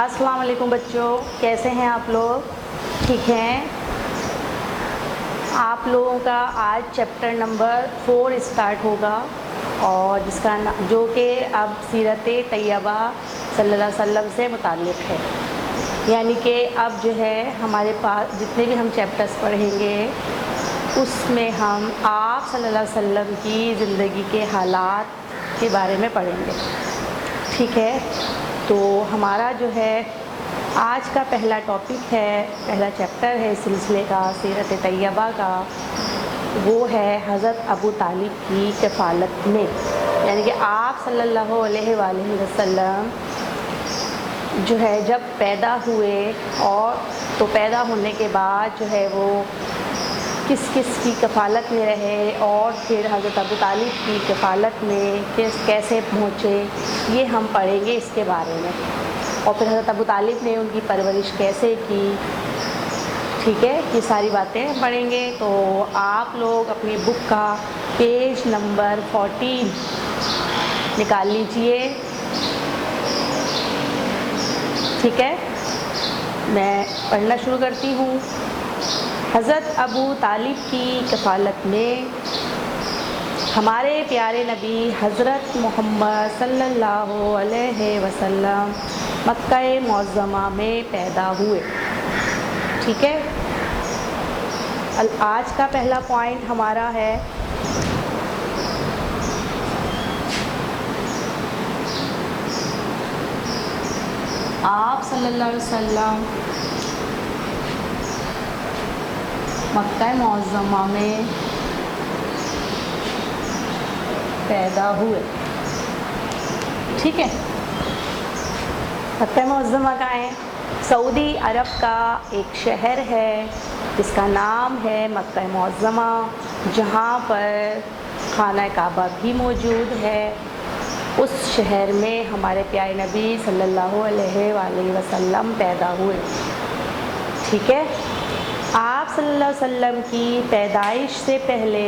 अस्सलाम वालेकुम बच्चों, कैसे हैं आप लोग? ठीक हैं। आप लोगों का आज चैप्टर नंबर 4 स्टार्ट होगा और जिसका जो कि अब सीरत तैयबा सल्लल्लाहु अलैहि वसल्लम से मुताल्लिक़ है। यानी कि अब जो है हमारे पास जितने भी हम चैप्टर्स पढ़ेंगे उसमें हम आप सल्लल्लाहु अलैहि वसल्लम की ज़िंदगी के हालात के बारे में पढ़ेंगे। ठीक है, तो हमारा जो है आज का पहला टॉपिक है, पहला चैप्टर है इस सिलसिले का सीरत तैयबा का, वो है हज़रत अबू तालिब की कफ़ालत में। यानी कि आप सल्लल्लाहु अलैहि वसल्लम जो है जब पैदा हुए और तो पैदा होने के बाद जो है वो किस किस की कफ़ालत में रहे और फिर हज़रत अबू तालिब की कफ़ालत में कैसे पहुँचे, ये हम पढ़ेंगे इसके बारे में। और फिर हज़रत अबू तालिब ने उनकी परवरिश कैसे की, ठीक है, ये सारी बातें पढ़ेंगे। तो आप लोग अपनी बुक का पेज नंबर 14 निकाल लीजिए। ठीक है, मैं पढ़ना शुरू करती हूँ। हज़रत अबू तालिब की कफ़ालत में हमारे प्यारे नबी हज़रत मोहम्मद सल्लल्लाहु अलैहि वसल्लम मक्का मुअज़्ज़मा में पैदा हुए। ठीक है, आज का पहला पॉइंट हमारा है आप सल्लल्लाहु अलैहि वसल्लम मक्का मुअज़्ज़मा में पैदा हुए। ठीक है, मक्का मुअज़्ज़मा कहाँ है? सऊदी अरब का एक शहर है जिसका नाम है मक्का मुअज़्ज़मा, जहाँ पर खाना काबा भी मौजूद है। उस शहर में हमारे प्यारे नबी सल्लल्लाहु अलैहि वसल्लम पैदा हुए। ठीक है, आप सल्लल्लाहु अलैहि वसल्लम की पैदाइश से पहले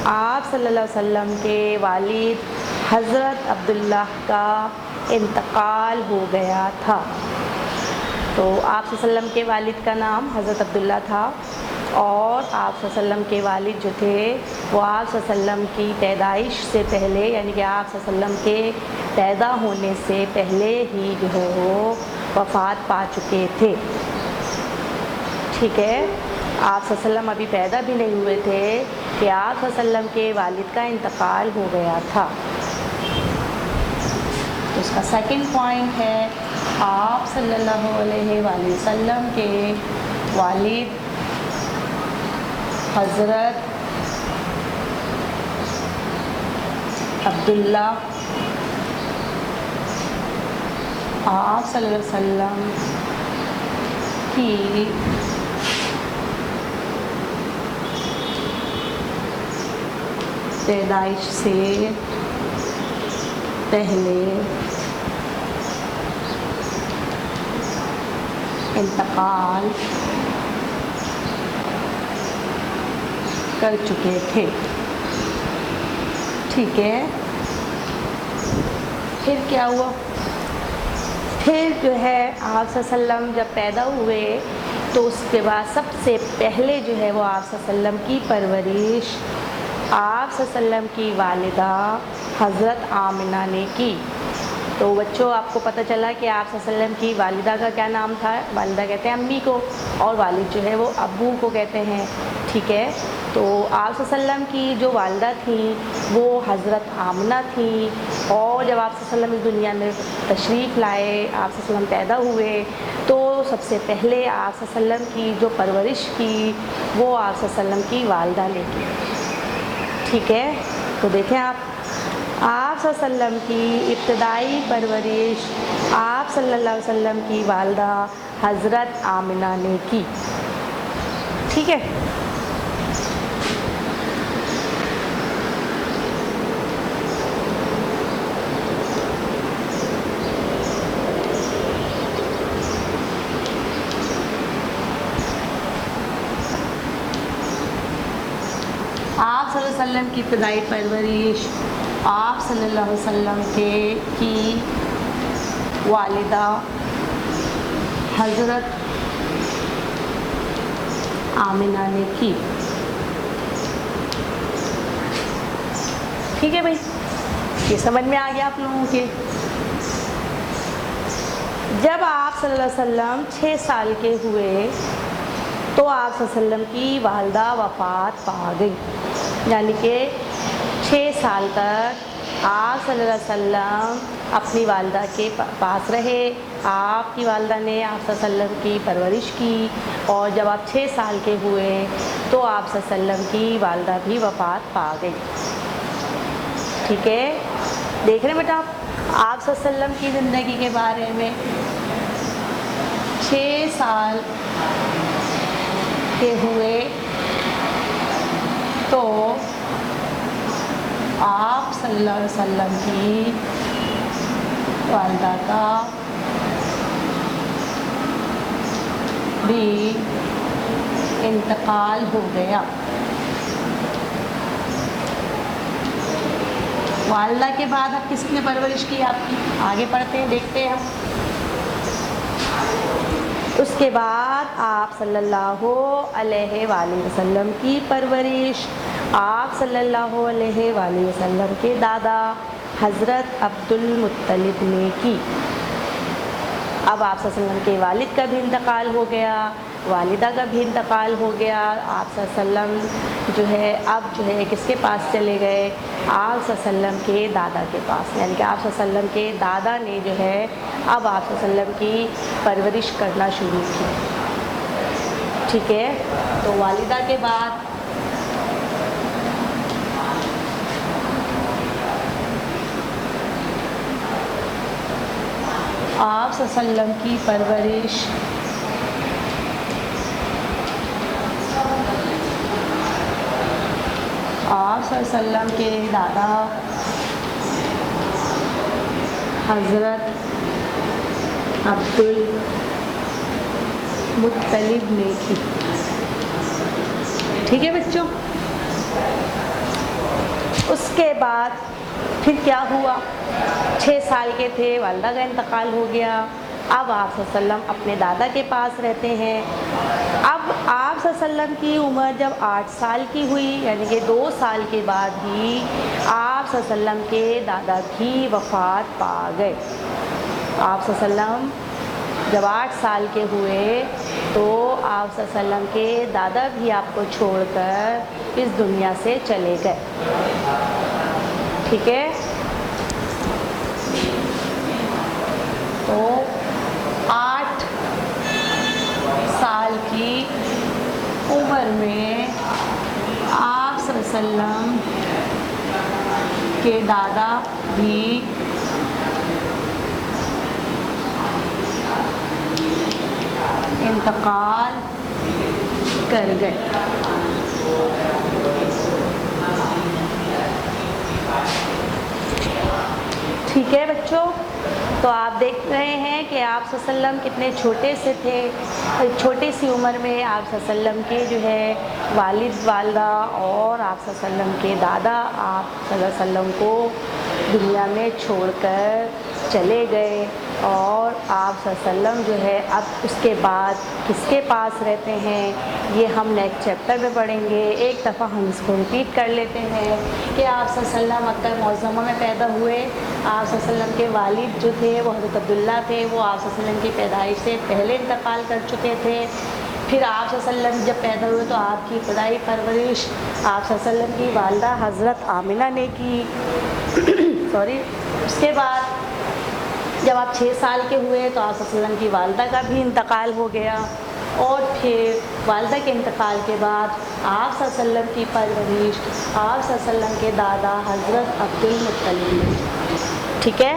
आप सल्लल्लाहु अलैहि वसल्लम के वालिद हज़रत अब्दुल्लाह का इंतकाल हो गया था। तो आप सल्लल्लाहु अलैहि वसल्लम के वालिद का नाम हज़रत अब्दुल्लाह था और आप सल्लल्लाहु अलैहि वसल्लम के वालिद जो थे वो आप सल्लल्लाहु अलैहि वसल्लम की पैदाइश से पहले, यानी कि आप सल्लल्लाहु अलैहि वसल्लम के पैदा होने से पहले ही जो है वो वफ़ात पा चुके थे। ठीक है, आप सल्लल्लाहु अलैहि वसल्लम अभी पैदा भी नहीं हुए थे कि आप सल्लल्लाहु अलैहि वसल्लम के वालिद का इंतकाल हो गया था। तो उसका सेकंड पॉइंट है आप सल्लल्लाहु अलैहि वसल्लम के वालिद हज़रत अब्दुल्ला आप सल्लल्लाहु अलैहि वसल्लम की पैदाइश से पहले इंतकाल कर चुके थे। ठीक है, फिर क्या हुआ? फिर जो है आप सल्लल्लाहु अलैहि वसल्लम जब पैदा हुए तो उसके बाद सबसे पहले जो है वो आप सल्लल्लाहु अलैहि वसल्लम की परवरिश आप सल्लल्लाहु अलैहि वसल्लम की वालिदा हज़रत आमिना ने की। तो बच्चों, आपको पता चला कि आप सल्लल्लाहु अलैहि वसल्लम की वालिदा का क्या नाम था? वालिदा कहते हैं अम्मी को और वालिद जो है वो अब्बू को कहते हैं। ठीक है, तो आप सल्लल्लाहु अलैहि वसल्लम की जो वालिदा थी वो हज़रत आमिना थी और जब आप सल्लल्लाहु अलैहि वसल्लम इस दुनिया में तशरीफ़ लाए, आप सल्लल्लाहु अलैहि वसल्लम पैदा हुए, तो सबसे पहले आप सल्लल्लाहु अलैहि वसल्लम की जो परवरिश की वो आप सल्लल्लाहु अलैहि वसल्लम की वालिदा ने की। ठीक है, तो देखें आप सल्लल्लाहु अलैहि वसल्लम की इब्तदाई परवरिश आप सल्लल्लाहु अलैहि वसल्लम की वालिदा हज़रत आमिना ने की। ठीक है, आप सल्लल्लाहु अलैहि वसल्लम की इब्तदाई परवरिश आप सल्लल्लाहु अलैहि वसल्लम की वालिदा हज़रत आमिना ने की। ठीक है भाई, ये समझ में आ गया आप लोगों के। जब आप सल्लल्लाहु अलैहि वसल्लम 6 साल के हुए तो आप सल्लल्लाहु अलैहि वसल्लम की वालिदा वफ़ात पा गई, यानी कि 6 साल तक आप सल्लल्लाहु अलैहि वसल्लम अपनी वालिदा के पास रहे। आपकी वालिदा ने आप सल्लल्लाहु अलैहि वसल्लम की परवरिश की, और जब आप 6 साल के हुए तो आप सल्लल्लाहु अलैहि वसल्लम की वालिदा भी वफ़ात पा गई। ठीक है, देख रहे हैं बेटा आप सल्लल्लाहु अलैहि वसल्लम की ज़िंदगी के बारे में। 6 साल के हुए तो आप सल्लल्लाहु अलैहि वसल्लम की वालिदा का भी इंतकाल हो गया। वालिदा के बाद अब किसने परवरिश की आपकी, आगे पढ़ते हैं, देखते हैं हम। उसके बाद आप सल्लल्लाहु अलैहि वसल्लम की परवरिश आप सल्लल्लाहु अलैहि वसल्लम के दादा हज़रत अब्दुल मुत्तलिब ने की। अब आप सल्लल्लाहु अलैहि वसल्लम के वालिद का भी इंतकाल हो गया, वालिदा का भी इंतकाल हो गया। आप सल्लल्लाहु अलैहि वसल्लम जो है अब जो है किसके पास चले गए, आप सल्लल्लाहु अलैहि वसल्लम के दादा के पास, यानी कि आप सल्लल्लाहु अलैहि वसल्लम के दादा ने जो है अब आप सल्लल्लाहु अलैहि वसल्लम की परवरिश करना शुरू की। ठीक है, तो वालिदा के बाद आप सल्लल्लाहु अलैहि वसल्लम की परवरिश आप सल्लल्लाहु अलैहि वसल्लम के दादा हज़रत अब्दुल मुत्तलिब ने की। ठीक है बच्चों, उसके बाद फिर क्या हुआ, 6 साल के थे, वालिदा का इंतकाल हो गया। अब आप सल्लल्लाहु अलैहि वसल्लम अपने दादा के पास रहते हैं। अब आप सल्लल्लाहु अलैहि वसल्लम की उम्र जब 8 साल की हुई, यानी कि 2 साल के बाद ही आप सल्लल्लाहु अलैहि वसल्लम के दादा भी वफ़ात पा गए। आप सल्लल्लाहु अलैहि वसल्लम जब 8 साल के हुए तो आप सल्लल्लाहु अलैहि वसल्लम के दादा भी आपको छोड़कर इस दुनिया से चले गए। ठीक है, तो 8 साल की उम्र में आप सल्लल्लाहु अलैहि वसल्लम के दादा भी इंतकाल कर गए। ठीक है बच्चों, तो आप देख रहे हैं कि आप सल्लल्लाहु अलैहि वसल्लम कितने छोटे से थे। छोटी सी उम्र में आप सल्लल्लाहु अलैहि वसल्लम के जो है वालिद वालिदा और आप सल्लल्लाहु अलैहि वसल्लम के दादा आप सल्लल्लाहु अलैहि वसल्लम को दुनिया में छोड़कर चले गए। और आप सल्लल्लाहु अलैहि वसल्लम जो है अब उसके बाद किसके पास रहते हैं, ये हम नेक्स्ट चैप्टर में पढ़ेंगे। एक दफ़ा हम इसको रिपीट कर लेते हैं कि आप सल्लल्लाहु अलैहि वसल्लम मक्का मुअज़्ज़मा में पैदा हुए। आप सल्लल्लाहु अलैहि वसल्लम के वालिद जो थे वो हज़रत अब्दुल्ला थे, वो आप सल्लल्लाहु अलैहि वसल्लम की पैदाइश से पहले इंतकाल कर चुके थे। फिर आप सल्लल्लाहु अलैहि वसल्लम जब पैदा हुए तो आपकी इब्तदाई परवरिश आप सल्लल्लाहु अलैहि वसल्लम की वालिदा हज़रत आमिना ने की। सॉरी, उसके बाद जब आप 6 साल के हुए तो आप सल्लल्लाहु अलैहि वसल्लम की वालिदा का भी इंतकाल हो गया। और फिर वालिदा के इंतकाल के बाद आप सल्लल्लाहु अलैहि वसल्लम की परवरिश आप सल्लल्लाहु अलैहि वसल्लम के दादा हज़रत अब्दुल मुत्तलिब ने। ठीक है,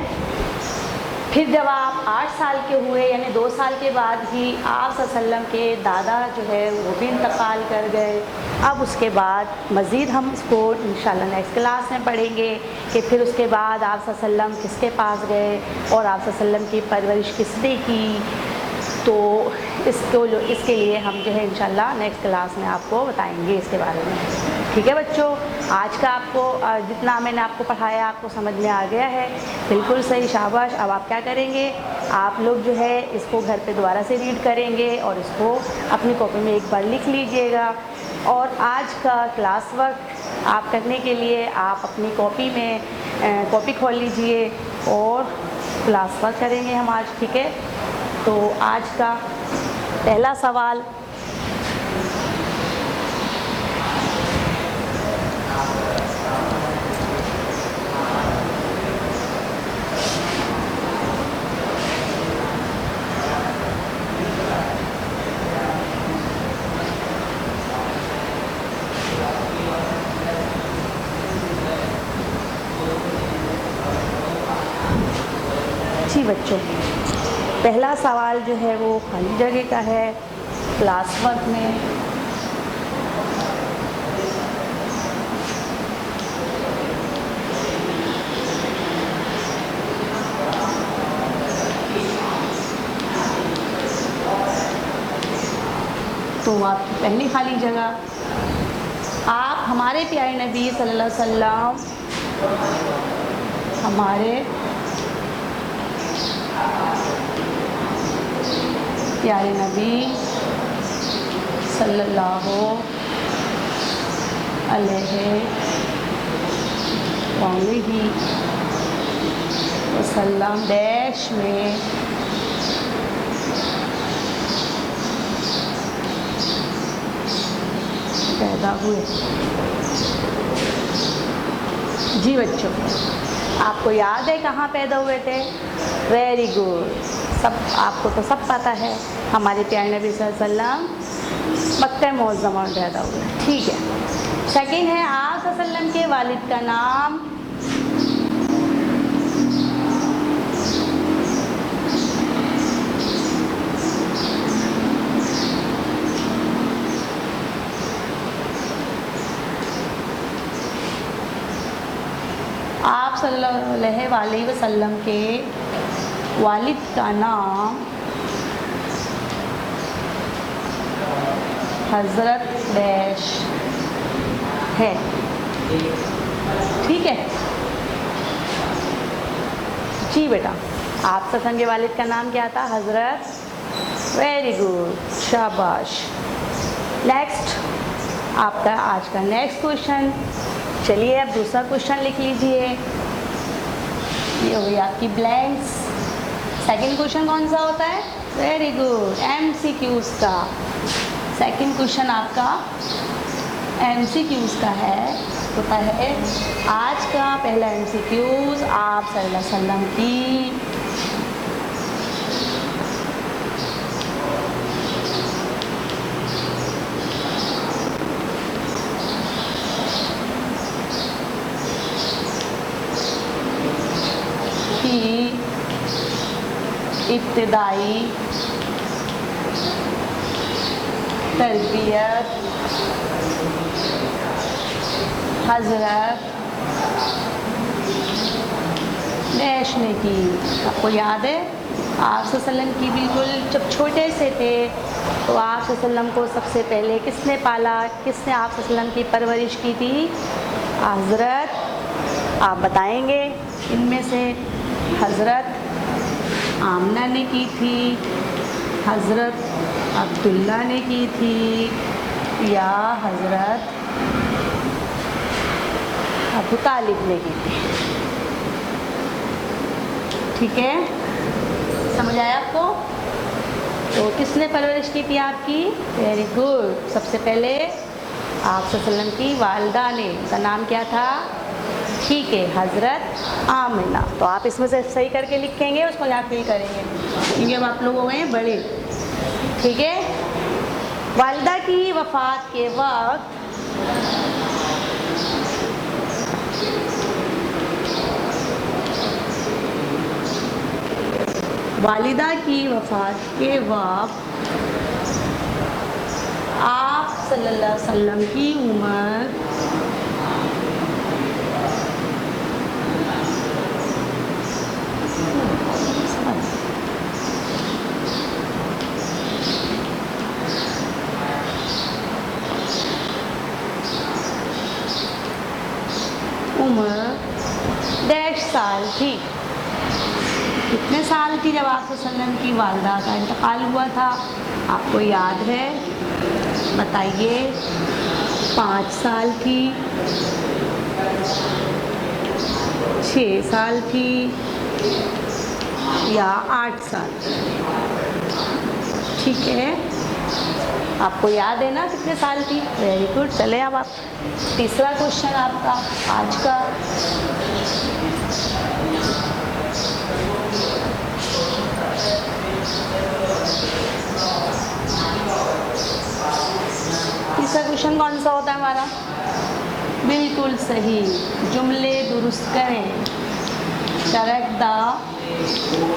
फिर जब आप 8 साल के हुए यानी 2 साल के बाद ही आप सल्लल्लाहु अलैहि वसल्लम के दादा जो है वो भी इंतकाल कर गए। अब उसके बाद मज़ीद हम इसको इंशाल्लाह नेक्स्ट क्लास में पढ़ेंगे कि फिर उसके बाद आप सल्लल्लाहु अलैहि वसल्लम किसके पास गए और आप सल्लल्लाहु अलैहि वसल्लम की परवरिश किसने की। तो इसके लिए हम जो है इंशाल्लाह नेक्स्ट क्लास में आपको बताएंगे इसके बारे में। ठीक है बच्चों, आज का आपको जितना मैंने आपको पढ़ाया आपको समझ में आ गया है, बिल्कुल सही, शाबाश। अब आप क्या करेंगे, आप लोग जो है इसको घर पे दोबारा से रीड करेंगे और इसको अपनी कॉपी में एक बार लिख लीजिएगा। और आज का क्लास वर्क आप करने के लिए आप अपनी कॉपी में कॉपी खोल लीजिए और क्लास वर्क करेंगे हम आज, ठीक है। तो आज का पहला सवाल, जी बच्चों, पहला सवाल जो है वो खाली जगह का है क्लास वर्क में। तो आपकी पहली खाली जगह, आप हमारे प्यारे नबी सल्लल्लाहु अलैहि वसल्लम, हमारे प्यारे नबी सल्लल्लाहु अलैहि वसल्लम डैश में पैदा हुए। जी बच्चों, आपको याद है कहाँ पैदा हुए थे? वेरी गुड, सब आपको तो सब पता है, हमारे प्यारे नबी सल्लल्लाहु अलैहि वसल्लम मक्का मुअज़्ज़मा में पैदा हुए, ठीक है। सेकंड है आप सल्लल्लाहु अलैहि वसल्लम के वालिद का नाम। आप सल्लल्लाहु अलैहि वसल्लम के वालिद का नाम हज़रत डैश है, ठीक है। जी बेटा, आप सल्लल्लाहु के वालिद का नाम क्या था? हज़रत। वेरी गुड, शाबाश। नेक्स्ट आपका आज का नेक्स्ट क्वेश्चन, चलिए अब दूसरा क्वेश्चन लिख लीजिए। ये हो गई आपकी ब्लैंक्स। सेकंड क्वेश्चन कौन सा होता है? वेरी गुड, MCQs का। सेकंड क्वेश्चन आपका MCQs का है, होता है आज का पहला MCQs आप सल्लल्लाहु अलैहि वसल्लम की इब्तिदाई तरबियत हज़रत डैश ने की। आपको याद है आप सल्लल्लाहु अलैहि वसल्लम की बिल्कुल जब छोटे से थे तो आप सल्लल्लाहु अलैहि वसल्लम को सबसे पहले किसने पाला, किसने आप सल्लल्लाहु अलैहि वसल्लम की परवरिश की थी? हज़रत, आप बताएंगे इनमें से, हज़रत आमना ने की थी, हज़रत अब्दुल्ला ने की थी, या हज़रत अबू तालिब ने की थी, ठीक है। समझ आया आपको? तो किसने परवरिश की थी आपकी? वेरी गुड, सबसे पहले आप सल्लल्लाहु अलैहि वसल्लम की वालिदा ने, उनका नाम क्या था? ठीक है, हज़रत आमिना। तो आप इसमें से सही करके लिखेंगे, उसको यहाँ फिल करेंगे क्योंकि अब आप लोग हो गए बड़े, ठीक है। वालिदा की वफ़ात के वक्त वालिदा की वफ़ात के वक्त आप सल्लल्लाहु अलैहि वसल्लम की उम्र डैश साल थी। कितने साल थी जब आप वसल्लम की वालदा का इंतकाल हुआ था? आपको याद है? बताइए। 5 साल की, 6 साल की या 8 साल? ठीक है, आपको याद है ना कितने साल थी? Very good. चले अब आप तीसरा क्वेश्चन आपका आज का। तीसरा क्वेश्चन कौन सा होता है हमारा? बिल्कुल सही, जुमले दुरुस्त करें। Correct the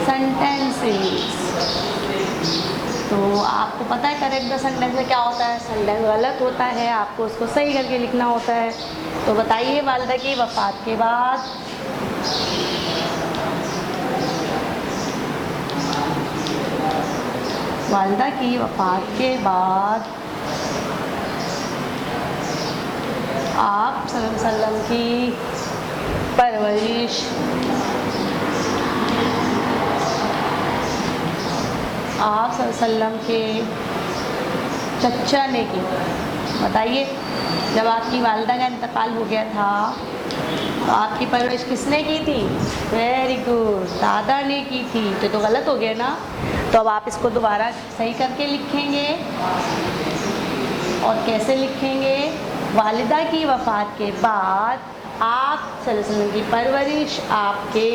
sentences. तो आपको पता है करेक्ट द सेंटेंस में क्या होता है? सेंटेंस गलत होता है, आपको उसको सही करके लिखना होता है। तो बताइए, वालिदा की वफ़ात के बाद वालिदा की वफ़ात के बाद आप सल्लल्लाहु अलैहि वसल्लम की परवरिश आप सल्लल्लाहु अलैहि वसल्लम के चचा ने की। बताइए, जब आपकी वालिदा का इंतकाल हो गया था तो आपकी परवरिश किसने की थी? वेरी गुड, दादा ने की थी। तो गलत हो गया ना? तो अब आप इसको दोबारा सही करके लिखेंगे। और कैसे लिखेंगे? वालिदा की वफ़ात के बाद आप सल्लल्लाहु अलैहि वसल्लम की परवरिश आपके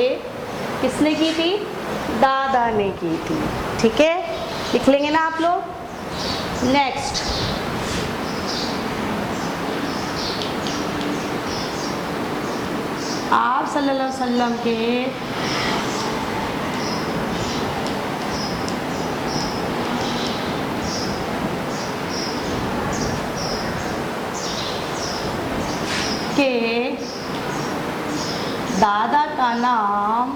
किसने की थी? दादा ने की थी। ठीक है, लिख लेंगे ना आप लोग? नेक्स्ट, आप सल्लल्लाहु अलैहि वसल्लम के दादा का नाम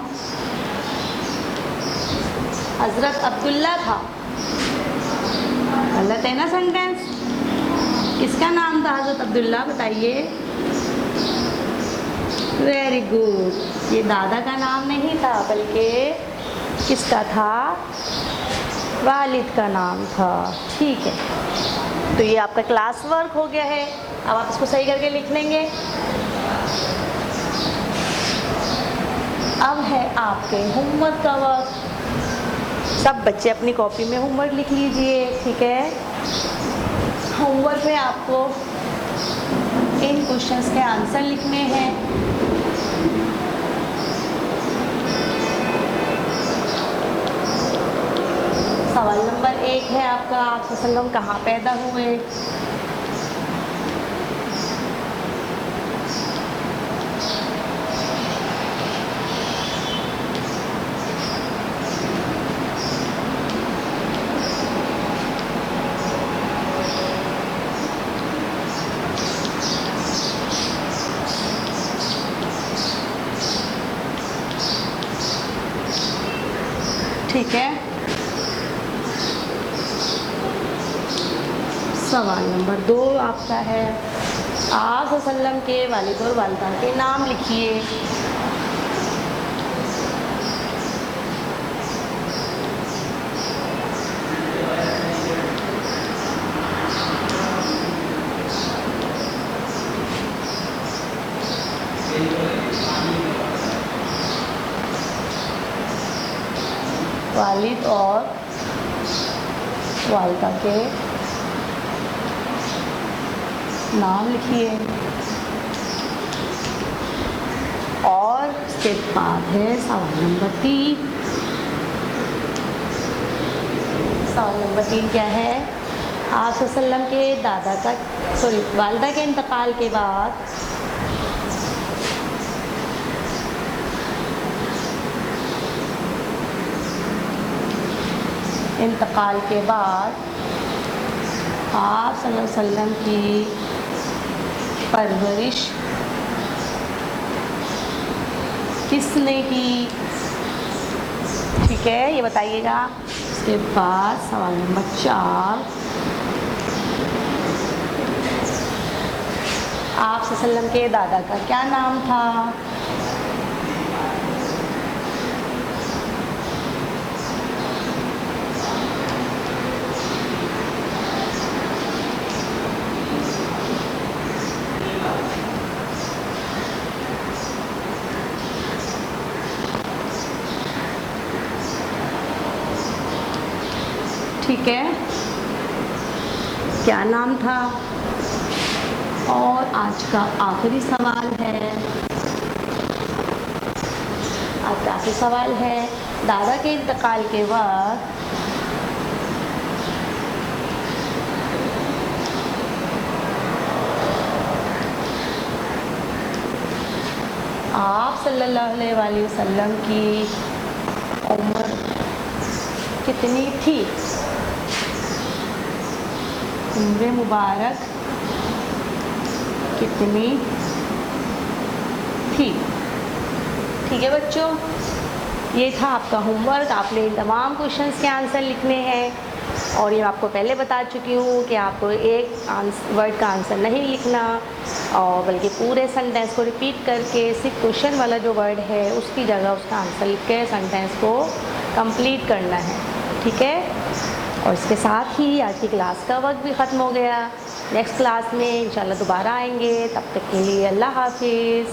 हज़रत अब्दुल्ला था। गलत है ना सेंटेंस? किसका नाम था हज़रत अब्दुल्ला? बताइए। वेरी गुड, ये दादा का नाम नहीं था बल्कि किसका था? वालिद का नाम था। ठीक है, तो ये आपका क्लास वर्क हो गया है। अब आप इसको सही करके लिख लेंगे। अब है आपके होमवर्क का वक्त। सब बच्चे अपनी कॉपी में होमवर्क लिख लीजिए। ठीक है, होमवर्क में आपको इन क्वेश्चंस के आंसर लिखने हैं। सवाल नंबर 1 है आपका, आप वसल्लम कहाँ पैदा हुए? ठीक है, सवाल नंबर 2 आपका है, आप वसल्लम के वालिद और वालिदा के नाम लिखिए। वालिद और वालिदा के नाम लिखिए। और उसके बाद है सवाल नंबर 3। सवाल नंबर 3 क्या है? आप वसल्लम के वालिदा के इंतकाल के बाद आप सल्लल्लाहु अलैहि वसल्लम की परवरिश किसने की? ठीक है, ये बताइएगा। उसके बाद सवाल नंबर 4, आप सल्लल्लाहु अलैहि वसल्लम के दादा का क्या नाम था? ठीक है, क्या नाम था? और आज का आखिरी सवाल है, आज का आखिरी सवाल है, दादा के इंतकाल के वक्त आप सल्लल्लाहु अलैहि वसल्लम की उम्र कितनी थी? उम्र मुबारक कितनी थी? ठीक है बच्चों, ये था आपका होमवर्क। आपने इन तमाम क्वेश्चंस के आंसर लिखने हैं और ये आपको पहले बता चुकी हूँ कि आपको एक वर्ड का आंसर नहीं लिखना और बल्कि पूरे सेंटेंस को रिपीट करके सिर्फ क्वेश्चन वाला जो वर्ड है उसकी जगह उसका आंसर लिख के सेंटेंस को कंप्लीट करना है। ठीक है, और इसके साथ ही आज की क्लास का वक्त भी ख़त्म हो गया। नेक्स्ट क्लास में इंशाल्लाह दोबारा आएंगे, तब तक के लिए अल्लाह हाफिज़।